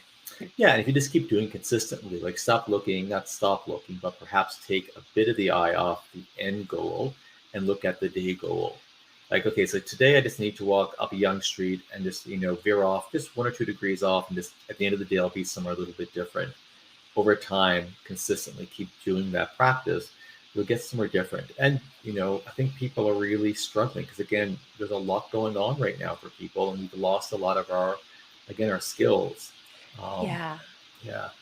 Yeah, and if you just keep doing consistently, like stop looking, not stop looking, but perhaps take a bit of the eye off the end goal and look at the day goal. Like, okay, so today I just need to walk up a young street and just, veer off just 1 or 2 degrees off, and just at the end of the day, I'll be somewhere a little bit different. Over time, consistently keep doing that practice, you'll get somewhere different. And, I think people are really struggling because, again, there's a lot going on right now for people, and we've lost a lot of our skills. Yeah,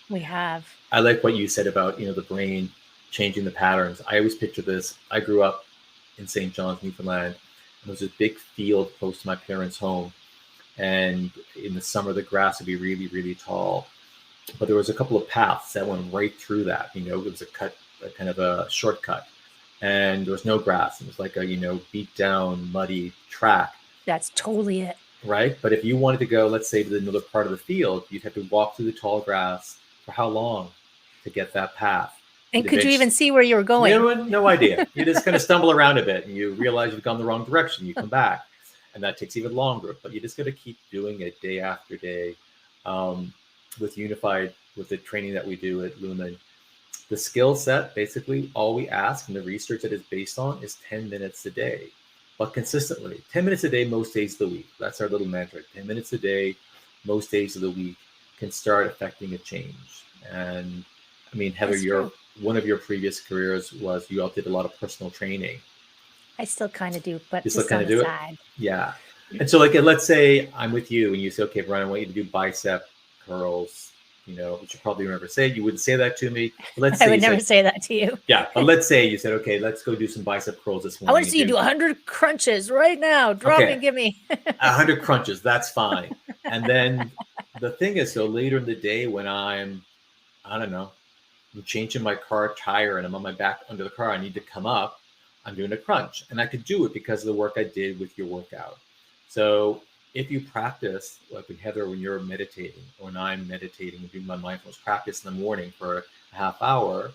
we have. I like what you said about, the brain changing the patterns. I always picture this. I grew up in St. John's, Newfoundland, and there was a big field close to my parents' home. And in the summer, the grass would be really, really tall. But there was a couple of paths that went right through that. It was a kind of a shortcut. And there was no grass. It was like a, beat down, muddy track. That's totally it. Right? But if you wanted to go, let's say, to another part of the field, you'd have to walk through the tall grass for how long to get that path? And could you even see where you were going? No idea. You just kind of stumble around a bit and you realize you've gone the wrong direction. You come back, and that takes even longer. But you just got to keep doing it day after day. With the training that we do at Lumen, the skill set, basically all we ask, and the research that is based on, is 10 minutes a day. But consistently, 10 minutes a day, most days of the week. That's our little mantra. 10 minutes a day, most days of the week, can start affecting a change. And I mean, Heather, one of your previous careers was you all did a lot of personal training. I still kind of do, but just on the side. Yeah. And so, like, let's say I'm with you and you say, okay, Brian, I want you to do bicep curls, which you probably never say. You wouldn't say that to me. Let's say I would never say that to you. Yeah, but let's say you said, okay, let's go do some bicep curls this morning. I want to see you do 100 crunches right now. Drop and give me 100 crunches. That's fine. And then the thing is, so later in the day when I'm changing my car tire and I'm on my back under the car, I need to come up, I'm doing a crunch. And I could do it because of the work I did with your workout. So if you practice, like with Heather, when you're meditating, or when I'm meditating and doing my mindfulness practice in the morning for a half hour,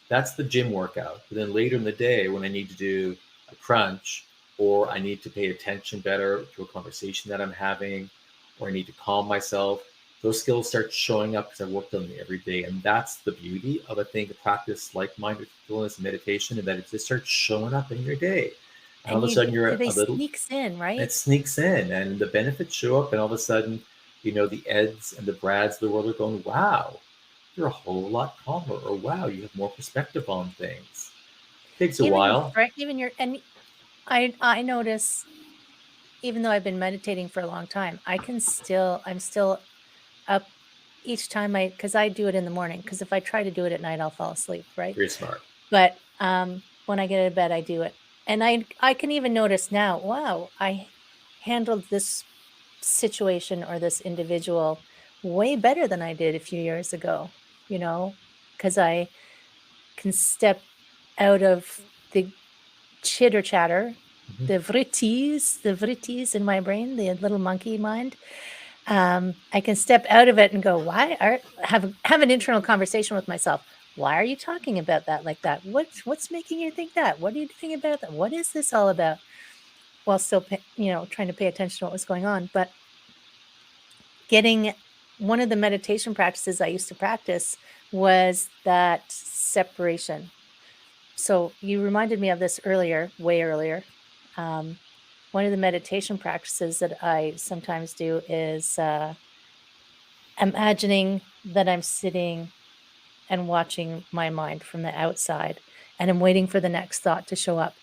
that's the gym workout. But then later in the day, when I need to do a crunch, or I need to pay attention better to a conversation that I'm having, or I need to calm myself, those skills start showing up because I worked on them every day. And that's the beauty of, I think, a practice like mindfulness and meditation, and that it just starts showing up in your day. And all of a sudden it sneaks in, right? It sneaks in, and the benefits show up, and all of a sudden, the Eds and the Brads of the world are going, wow, you're a whole lot calmer, or wow, you have more perspective on things. It takes a while. And I notice, even though I've been meditating for a long time, I'm still up each time because I do it in the morning, because if I try to do it at night, I'll fall asleep, right? Very smart. But when I get out of bed, I do it. And I can even notice now, wow, I handled this situation or this individual way better than I did a few years ago, because I can step out of the chitter chatter, Mm-hmm. the vritties in my brain, the little monkey mind. I can step out of it and go, have an internal conversation with myself. Why are you talking about that like that? What's making you think that? What are you doing about that? What is this all about? While still, trying to pay attention to what was going on. But getting one of the meditation practices I used to practice was that separation. So you reminded me of this earlier, way earlier. One of the meditation practices that I sometimes do is imagining that I'm sitting and watching my mind from the outside, and I'm waiting for the next thought to show up.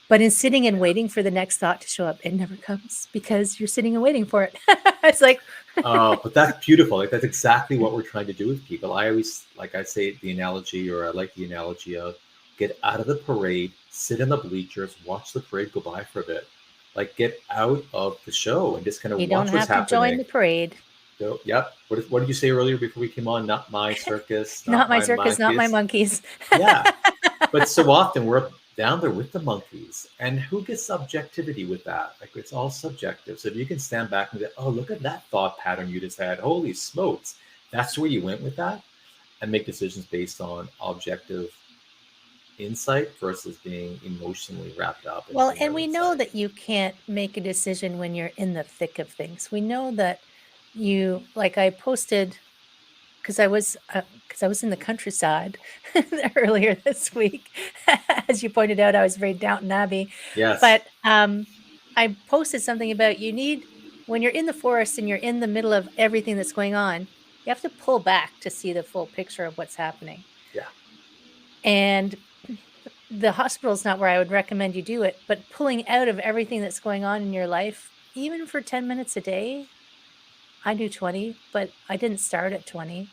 But in sitting and waiting for the next thought to show up, it never comes because you're sitting and waiting for it. It's like, But that's beautiful. Like, that's exactly what we're trying to do with people. I always, like I say the analogy, or I like the analogy of get out of the parade, sit in the bleachers, watch the parade go by for a bit. Like, get out of the show and just kind of you don't watch what's have to join happening. the parade. So, yep. What did you say earlier before we came on? Not my circus, Not not my my circus, not my monkeys. monkeys. Yeah. But so often we're down there with the monkeys, and who gets subjectivity with that? Like, it's all subjective. So if you can stand back and go, oh, look at that thought pattern you just had. Holy smokes. That's where you went with that, and make decisions based on objective insight versus being emotionally wrapped up Well, in and your we know insight. that you can't make a decision when you're in the thick of things. We know that like I posted because I was in the countryside earlier this week. As you pointed out, I was very Downton Abbey. Yes. But I posted something about when you're in the forest and you're in the middle of everything that's going on, you have to pull back to see the full picture of what's happening. Yeah. And the hospital is not where I would recommend you do it, but pulling out of everything that's going on in your life, even for 10 minutes a day, I do 20, but I didn't start at 20.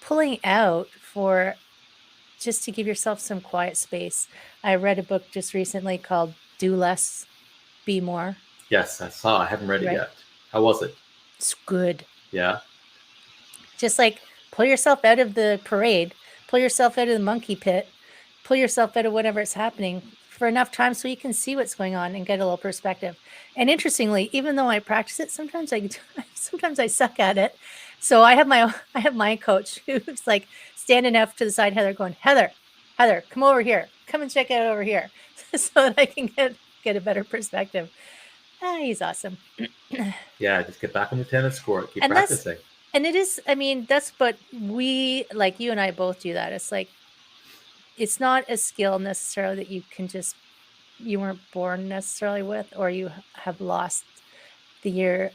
Pulling out for just to give yourself some quiet space. I read a book just recently called Do Less, Be More. Yes, I saw. I haven't read it Right? yet. How was it? It's good. Yeah. Just like pull yourself out of the parade, pull yourself out of the monkey pit, pull yourself out of whatever is happening for enough time so you can see what's going on and get a little perspective. And interestingly, even though I practice it, sometimes I suck at it. So I have my coach who's like standing up to the side, Heather, going, Heather, come over here. Come and check it out over here so that I can get a better perspective. He's awesome. Yeah, just get back on the tennis court. Keep And practicing. it is, I mean, but we, like you and I both do that. It's like, it's not a skill necessarily that you weren't born necessarily with, or you have lost your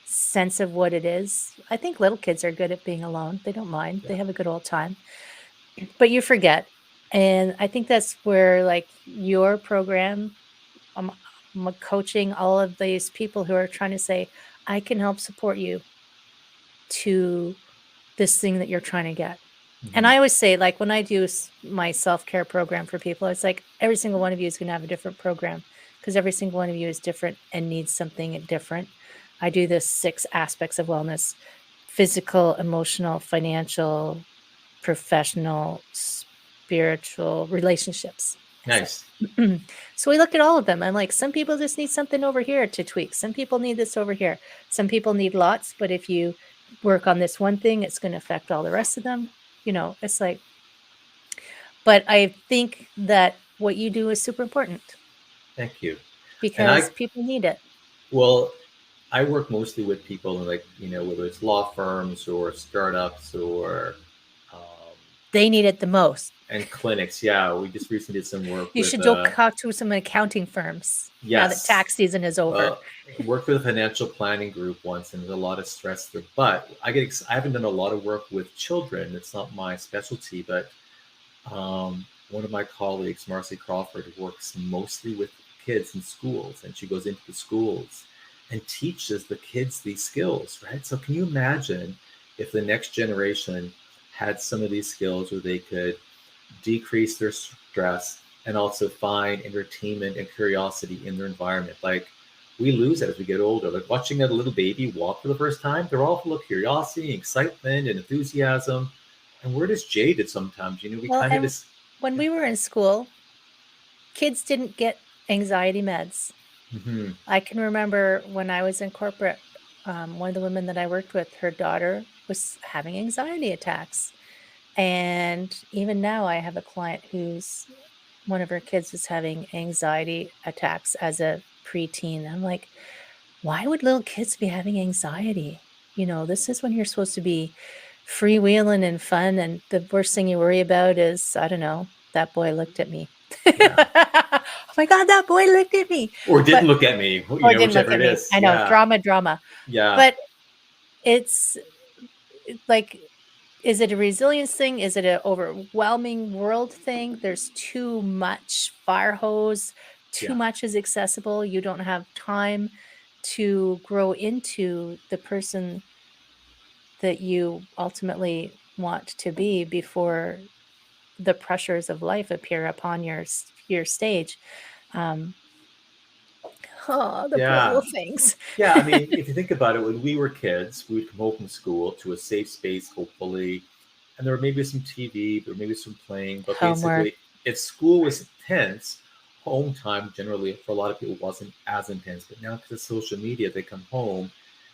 sense of what it is. I think little kids are good at being alone. They don't mind. Yeah. They have a good old time, but you forget. And I think that's where, like, your program, I'm coaching all of these people who are trying to say, I can help support you to this thing that you're trying to get. Mm-hmm. And I always say, like, when I do my self-care program for people, it's like every single one of you is going to have a different program because every single one of you is different and needs something different. I do this 6 aspects of wellness: physical, emotional, financial, professional, spiritual, relationships. Nice. So we look at all of them. I'm like, some people just need something over here to tweak. Some people need this over here. Some people need lots, but if you work on this one thing, it's going to affect all the rest of them. It's like, but I think that what you do is super important. Thank you. Because people need it. Well, I work mostly with people, like, whether it's law firms or startups or they need it the most. And clinics. Yeah, we just recently did some work. You should go talk to some accounting firms. Yes. Now that tax season is over. Worked with a financial planning group once, and there's a lot of stress there. But I haven't done a lot of work with children. It's not my specialty, but one of my colleagues, Marcy Crawford, works mostly with kids in schools, and she goes into the schools and teaches the kids these skills, right? So can you imagine if the next generation had some of these skills where they could decrease their stress, and also find entertainment and curiosity in their environment. Like we lose it as we get older. Like watching a little baby walk for the first time, they're all full of curiosity, excitement, and enthusiasm. And we're just jaded sometimes. We Well, kind of and just. when we were in school, kids didn't get anxiety meds. Mm-hmm. I can remember when I was in corporate, one of the women that I worked with, her daughter was having anxiety attacks. And even now, I have a client who's one of her kids was having anxiety attacks as a preteen. I'm like, why would little kids be having anxiety? This is when you're supposed to be freewheeling and fun. And the worst thing you worry about is, I don't know, that boy looked at me. Yeah. Oh my God, that boy looked at me. Or didn't look at me, Or didn't look whichever at it me. is. I know, Yeah. drama. Yeah. But it's like, is it a resilience thing? Is it an overwhelming world thing? There's too much fire hose, too much is accessible. You don't have time to grow into the person that you ultimately want to be before the pressures of life appear upon your stage. The poor little things. Yeah, I mean, if you think about it, when we were kids, we would come home from school to a safe space, hopefully, and there were maybe some TV, there were maybe some playing, but Homework. basically, if school was intense, home time generally for a lot of people wasn't as intense. But now, because of social media, they come home,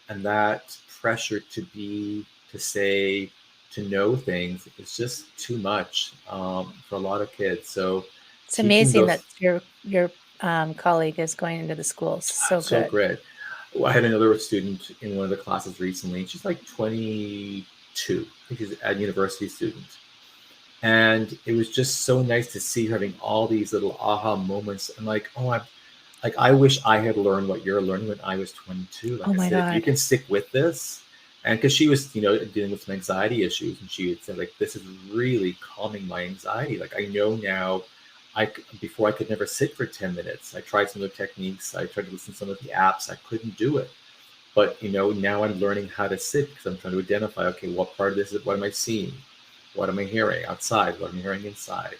and that pressure to say, to know things is just too much for a lot of kids. So it's amazing that your colleague is going into the schools. So good. Great. Well, I had another student in one of the classes recently. She's like 22. I think she's a university student. And it was just so nice to see her having all these little aha moments. And like, I wish I had learned what you're learning when I was 22. Like I said, if you can stick with this, and because she was, dealing with some anxiety issues, and she would say like, this is really calming my anxiety. Like I know now before I could never sit for 10 minutes. I tried some of the techniques. I tried to listen to some of the apps. I couldn't do it. But, now I'm learning how to sit because I'm trying to identify, okay, what part of this is, what am I seeing? What am I hearing outside? What am I hearing inside?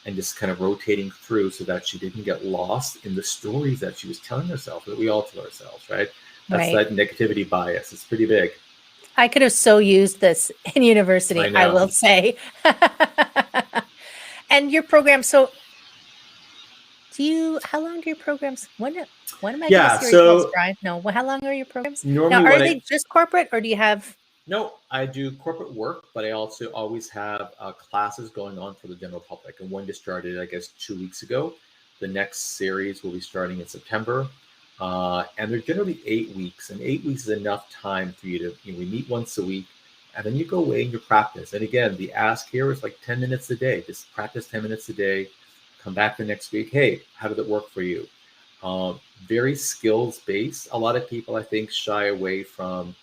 And just kind of rotating through so that she didn't get lost in the stories that she was telling herself, that we all tell ourselves, right? That's that negativity bias. It's pretty big. I could have so used this in university, I will say. And your program, so how long do your programs, when am I going to see results, Brian? No, how long are your programs? Now, are they just corporate or do you have? No, I do corporate work, but I also always have classes going on for the general public. And one just started, I guess, 2 weeks ago. The next series will be starting in September. And they're generally 8 weeks. And 8 weeks is enough time for you to, we meet once a week. And then you go away and you practice. And again, the ask here is like 10 minutes a day. Just practice 10 minutes a day. Come back the next week. Hey, how did it work for you? Very skills based. A lot of people, I think, shy away from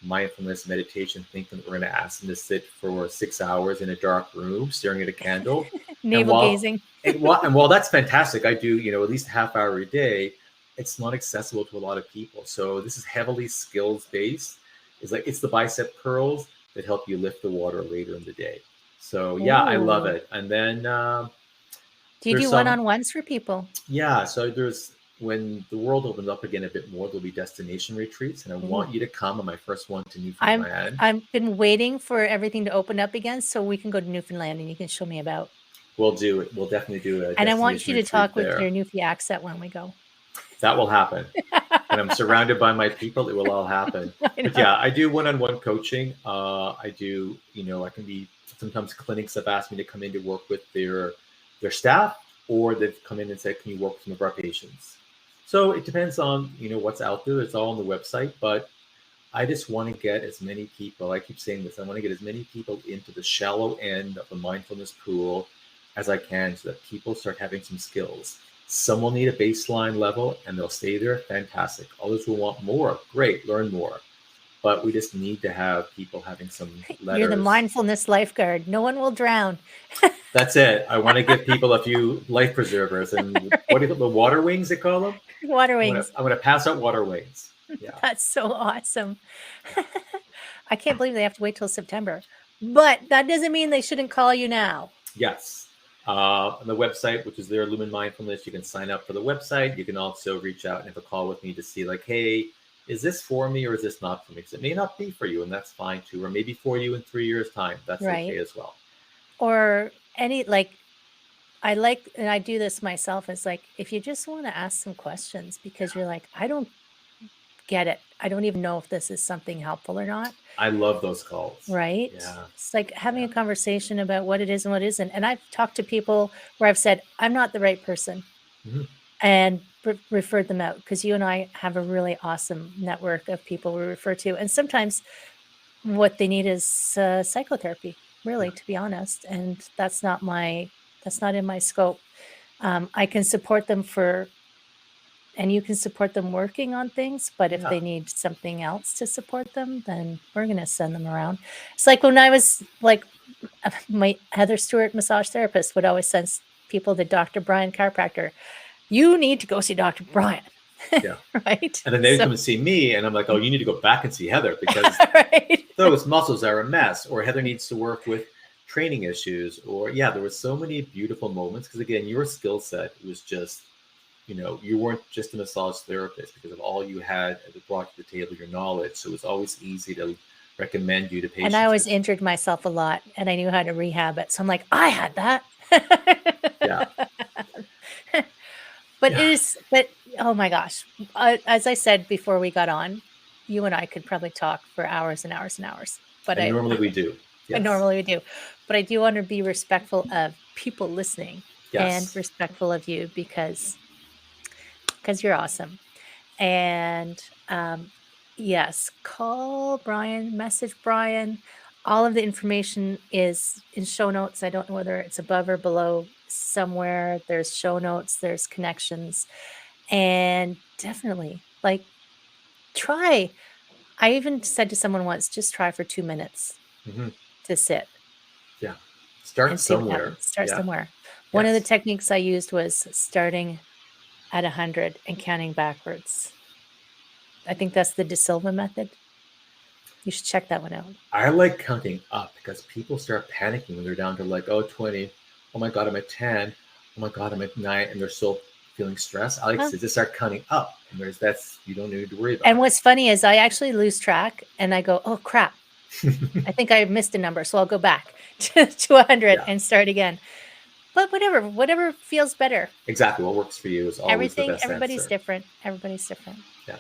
mindfulness meditation, thinking that we're going to ask them to sit for 6 hours in a dark room staring at a candle. Navel gazing. and while that's fantastic, I do, at least a half hour a day. It's not accessible to a lot of people. So this is heavily skills based. It's the bicep curls that help you lift the water later in the day. So yeah, I love it. And then do you do one-on-ones for people? Yeah. So when the world opens up again a bit more, there'll be destination retreats, and I want you to come on my first one to Newfoundland. I've been waiting for everything to open up again so we can go to Newfoundland and you can show me about. We'll do it. We'll definitely do it. And I want you to talk with your Newfie accent when we go. That will happen. And I'm surrounded by my people. It will all happen. But yeah, I do one-on-one coaching. I do, I can be, sometimes clinics have asked me to come in to work with their staff, or they've come in and said, can you work with some of our patients? So it depends on, what's out there. It's all on the website, but I just want to get as many people, I keep saying this, I want to get as many people into the shallow end of the mindfulness pool as I can so that people start having some skills. Some will need a baseline level and they'll stay there. Fantastic. Others will want more. Great. Learn more. But we just need to have people having some letters. You're the mindfulness lifeguard. No one will drown. That's it. I want to give people a few life preservers. And what do you call the water wings they call them? Water wings. I'm going to pass out water wings. Yeah. That's so awesome. I can't believe they have to wait till September. But that doesn't mean they shouldn't call you now. Yes. On the website, which is there, Lumen Mindfulness, you can sign up for the website. You can also reach out and have a call with me to see like, hey, is this for me or is this not for me? Because it may not be for you, and that's fine too. Or maybe for you in 3 years' time. That's okay as well. Or any, like, I like, and I do this myself, is like, if you just want to ask some questions because you're like, I don't get it. I don't even know if this is something helpful or not. I love those calls. Right? Yeah. It's like having a conversation about what it is and what isn't. And I've talked to people where I've said, I'm not the right person, and referred them out, because you and I have a really awesome network of people we refer to. And sometimes what they need is psychotherapy, really, to be honest. And that's not in my scope. I can support them and you can support them working on things, but if they need something else to support them, then we're going to send them around. It's like when I was like, my Heather Stewart massage therapist would always send people to Dr. Brian, chiropractor. You need to go see Dr. Brian. Yeah. Right. And then they come and see me, and I'm like, oh, you need to go back and see Heather, because those muscles are a mess, or Heather needs to work with training issues, or there were so many beautiful moments, because again, your skill set was just, you weren't just a massage therapist because of all you had that brought to the table, your knowledge. So it was always easy to recommend you to patients. And I always injured myself a lot, and I knew how to rehab it. So I'm like, I had that. Yeah. But oh my gosh. As I said before we got on, you and I could probably talk for hours and hours and hours. But normally we do. Yes. Normally we do. But I do want to be respectful of people listening and respectful of you, because you're awesome. And yes, call Brian, message Brian. All of the information is in show notes. I don't know whether it's above or below somewhere. There's show notes, there's connections, and definitely, like, try. I even said to someone once, just try for 2 minutes to sit. Yeah. Start somewhere. Somewhere. One of the techniques I used was starting at 100 and counting backwards. I think that's the De Silva method. You should check that one out. I like counting up, because people start panicking when they're down to like, 20. Oh my God, I'm at 10. Oh my God, I'm at 9. And they're still feeling stressed. I like to just start counting up. And you don't need to worry about. And what's funny is I actually lose track, and I go, oh crap. I think I missed a number. So I'll go back to 100 and start again. But whatever feels better. Exactly. What works for you is always the best Everybody's answer. different. Everybody's different. Yeah.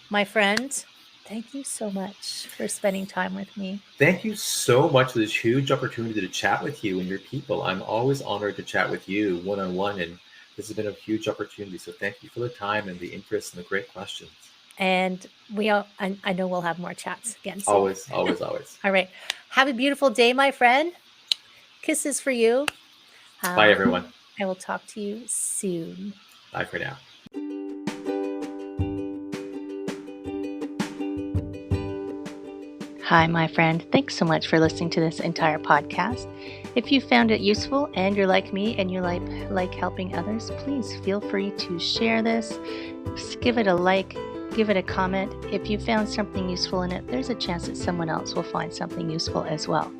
My friend, thank you so much for spending time with me. Thank you so much for this huge opportunity to chat with you and your people. I'm always honored to chat with you one-on-one, and this has been a huge opportunity. So thank you for the time and the interest and the great questions. And I know we'll have more chats again soon. Always. All right. Have a beautiful day, my friend. Kisses for you. Bye, everyone. I will talk to you soon. Bye for now. Hi, my friend. Thanks so much for listening to this entire podcast. If you found it useful and you're like me and you like helping others, please feel free to share this. Give it a like. Give it a comment. If you found something useful in it, there's a chance that someone else will find something useful as well.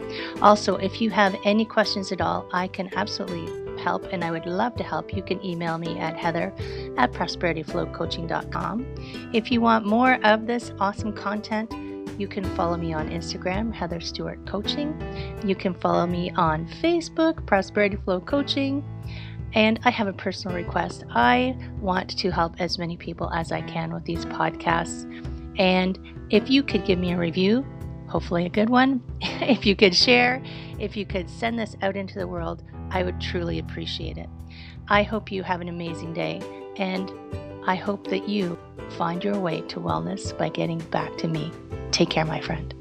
Also, if you have any questions at all, I can absolutely help, and I would love to help. You can email me at heather@prosperityflowcoaching.com. If you want more of this awesome content, you can follow me on Instagram, Heather Stewart Coaching. You can follow me on Facebook, Prosperity Flow Coaching. And I have a personal request. I want to help as many people as I can with these podcasts. And if you could give me a review, hopefully a good one, if you could share, if you could send this out into the world, I would truly appreciate it. I hope you have an amazing day, and I hope that you find your way to wellness by getting back to me. Take care, my friend.